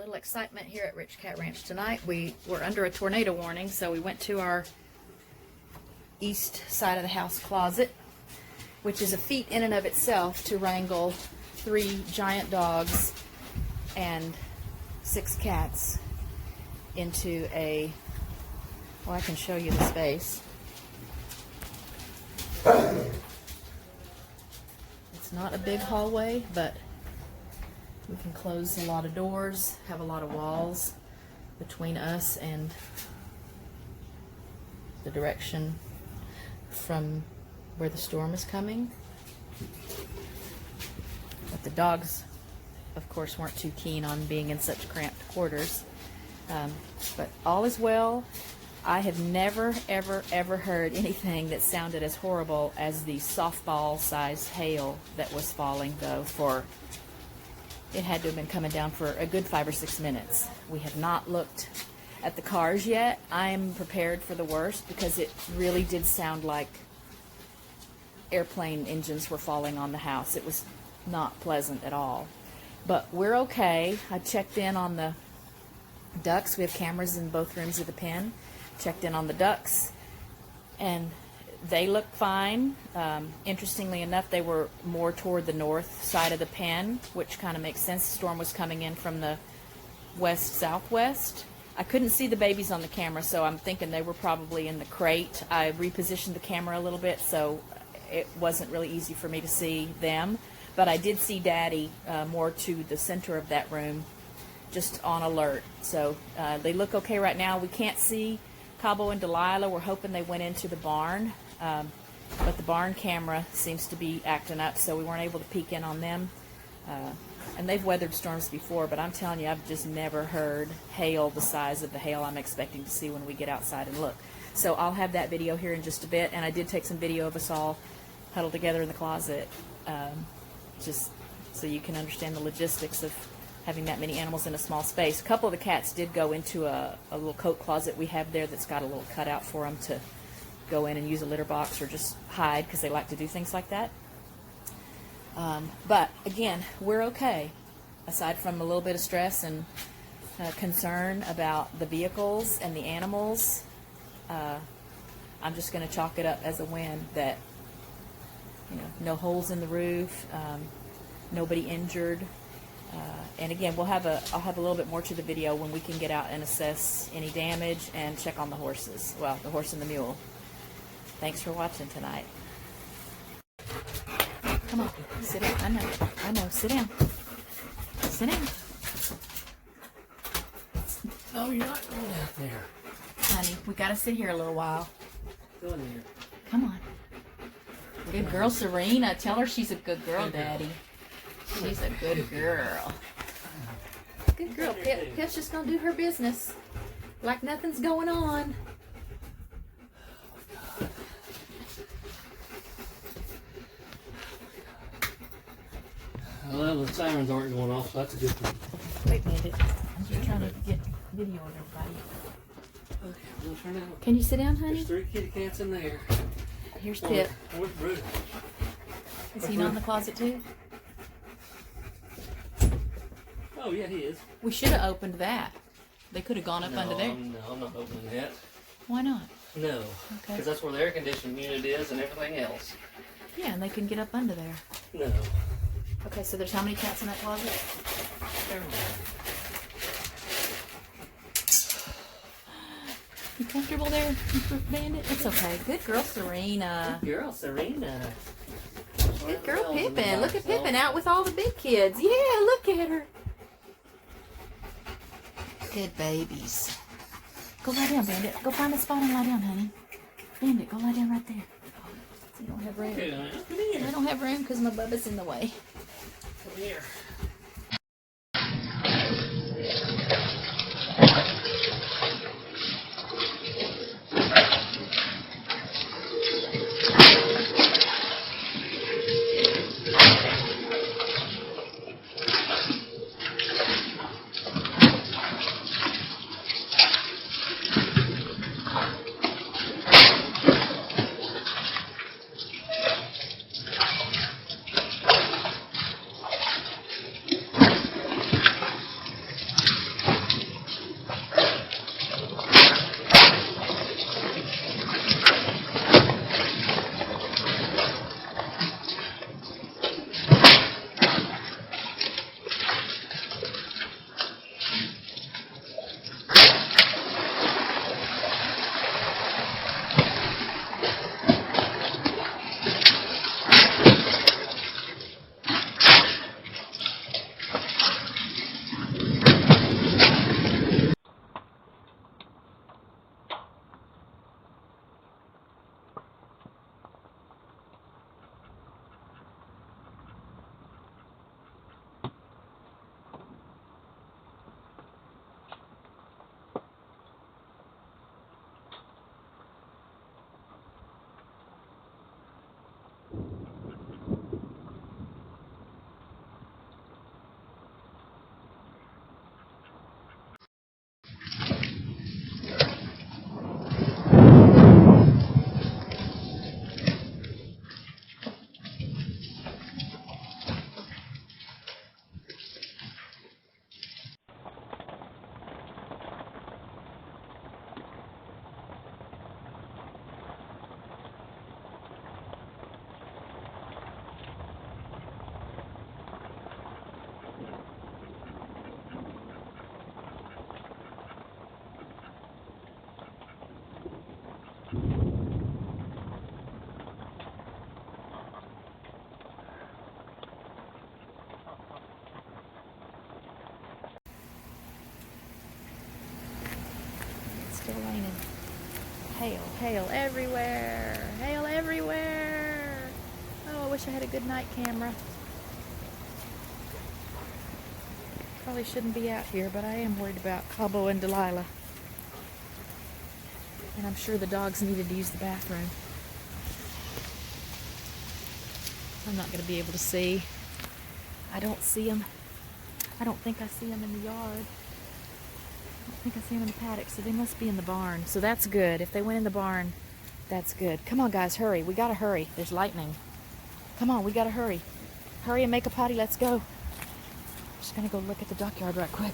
Little excitement here at RichKat Ranch tonight. We were under a tornado warning, so we went to our east side of the house closet, which is a feat in and of itself to wrangle 3 giant dogs and 6 cats into a, well, I can show you the space. It's not a big hallway, but we can close a lot of doors, have a lot of walls between us and the direction from where the storm is coming. But the dogs, of course, weren't too keen on being in such cramped quarters. But all is well. I have never, ever heard anything that sounded as horrible as the softball-sized hail that was falling, though, for it had to have been coming down for a good 5 or 6 minutes. We have not looked at the cars yet. I am prepared for the worst because it really did sound like airplane engines were falling on the house. It was not pleasant at all. But we're okay. I checked in on the ducks. We have cameras in both rooms of the pen. Checked in on the ducks, and they look fine. Interestingly enough, they were more toward the north side of the pen, which kind of makes sense. The storm was coming in from the west-southwest. I couldn't see the babies on the camera, so I'm thinking they were probably in the crate. I repositioned the camera a little bit, so it wasn't really easy for me to see them. But I did see Daddy more to the center of that room, just on alert. So they look okay right now. We can't see Cabo and Delilah. We're hoping they went into the barn, but the barn camera seems to be acting up, so we weren't able to peek in on them. And they've weathered storms before, but I'm telling you, I've just never heard hail the size of the hail I'm expecting to see when we get outside and look. So I'll have that video here in just a bit, and I did take some video of us all huddled together in the closet, just so you can understand the logistics of having that many animals in a small space. A couple of the cats did go into a little coat closet we have there that's got a little cutout for them to go in and use a litter box or just hide because they like to do things like that. But again, we're okay. Aside from a little bit of stress and concern about the vehicles and the animals, I'm just going to chalk it up as a win that, you know, no holes in the roof, nobody injured. And again, I'll have a little bit more to the video when we can get out and assess any damage and check on the horses. Well, the horse and the mule. Thanks for watching tonight. Come on, sit down. I know, sit down. Sit down. Oh, you're not going out there. Honey, we gotta sit here a little while. Go in there. Come on. Good girl, Serena. Tell her she's a good girl, Daddy. She's a good girl. Good girl, Pip. Pip's just gonna do her business like nothing's going on. Well, the sirens aren't going off, so that's a good thing. Wait a minute. I'm just trying to get video of everybody. Okay, I'm gonna turn out. Can you sit down, honey? There's 3 kitty cats in there. Here's Pip. Where's Bruce? Is he not in the closet too? Oh, yeah, he is. We should have opened that. They could have gone up under there. No, I'm not opening that. Why not? No. Okay. Because that's where the air conditioning unit is and everything else. Yeah, and they can get up under there. No. Okay, so there's how many cats in that closet? Never mind. You comfortable there, Bandit? It's okay. Good girl, Serena. Good girl, Serena. Good girl, Pippin. Look at Pippin out with all the big kids. Yeah, look at her. Good babies. Go lie down, Bandit. Go find a spot and lie down, honey. Bandit, go lie down right there. You don't have room. Okay, come here. I don't have room because my bubba's in the way. Come here. raining. Hail, hail everywhere. Hail everywhere. Oh, I wish I had a good night camera. Probably shouldn't be out here, but I am worried about Cabo and Delilah. And I'm sure the dogs needed to use the bathroom. I'm not going to be able to see. I don't see them. I don't think I see them in the yard. I don't think I see them in the paddock, so they must be in the barn. So that's good. If they went in the barn, that's good. Come on, guys, hurry. We got to hurry. There's lightning. Come on, we got to hurry. Hurry and make a potty. Let's go. I'm just going to go look at the duck yard right quick.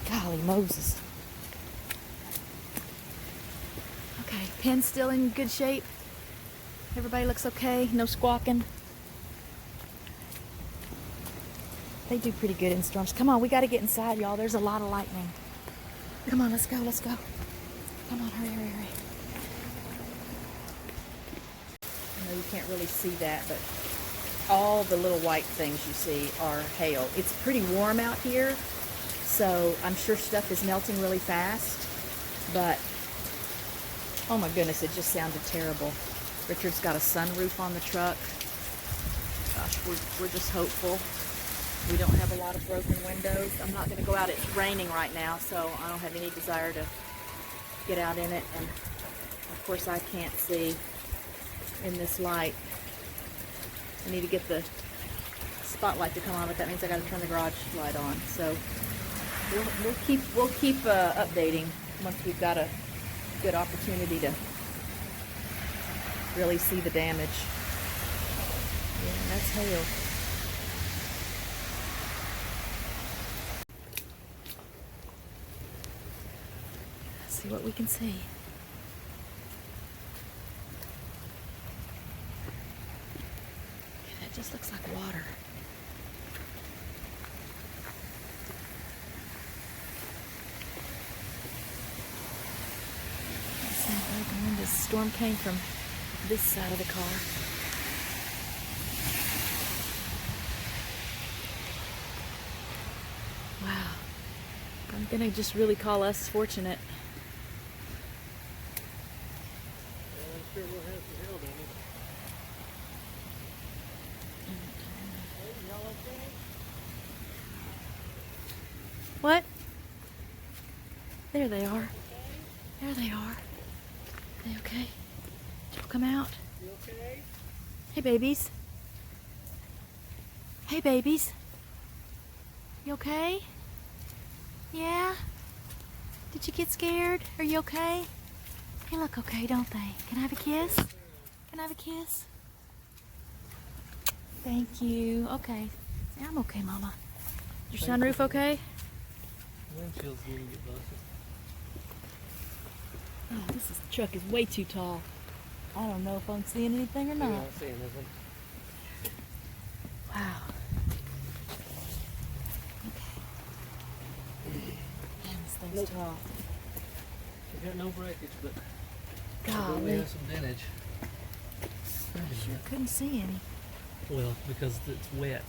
Golly Moses. Okay, pen's still in good shape. Everybody looks okay. No squawking. They do pretty good in storms. Come on, we got to get inside, y'all. There's a lot of lightning. Come on, let's go, let's go. Come on, hurry, hurry, hurry. I know you can't really see that, but all the little white things you see are hail. It's pretty warm out here, so I'm sure stuff is melting really fast, but oh my goodness, it just sounded terrible. Richard's got a sunroof on the truck. Gosh, we're just hopeful. We don't have a lot of broken windows. I'm not going to go out. It's raining right now, so I don't have any desire to get out in it. And of course, I can't see in this light. I need to get the spotlight to come on, but that means I got to turn the garage light on. So we'll keep updating once we've got a good opportunity to really see the damage. Yeah, that's hail. Let's see what we can see. Yeah, it just looks like water. The storm came from this side of the car. Wow. I'm gonna just really call us fortunate. I'm sure we'll have some hail damage. Hey, y'all okay? What? There they are. There they are. They okay? Did y'all come out? You okay? Hey, babies. Hey, babies. You okay? Yeah? Did you get scared? Are you okay? They look okay, don't they? Can I have a kiss? Can I have a kiss? Thank you. Okay. Yeah, I'm okay, Mama. Your sunroof okay? Windshield's gonna get busted. Oh, this truck is way too tall. I don't know if I'm seeing anything or You're not. not seeing nothing. Wow. Okay. Man, this thing's tall. We got no breakage, but we Golly. have some damage. I sure couldn't see any. Well, because it's wet.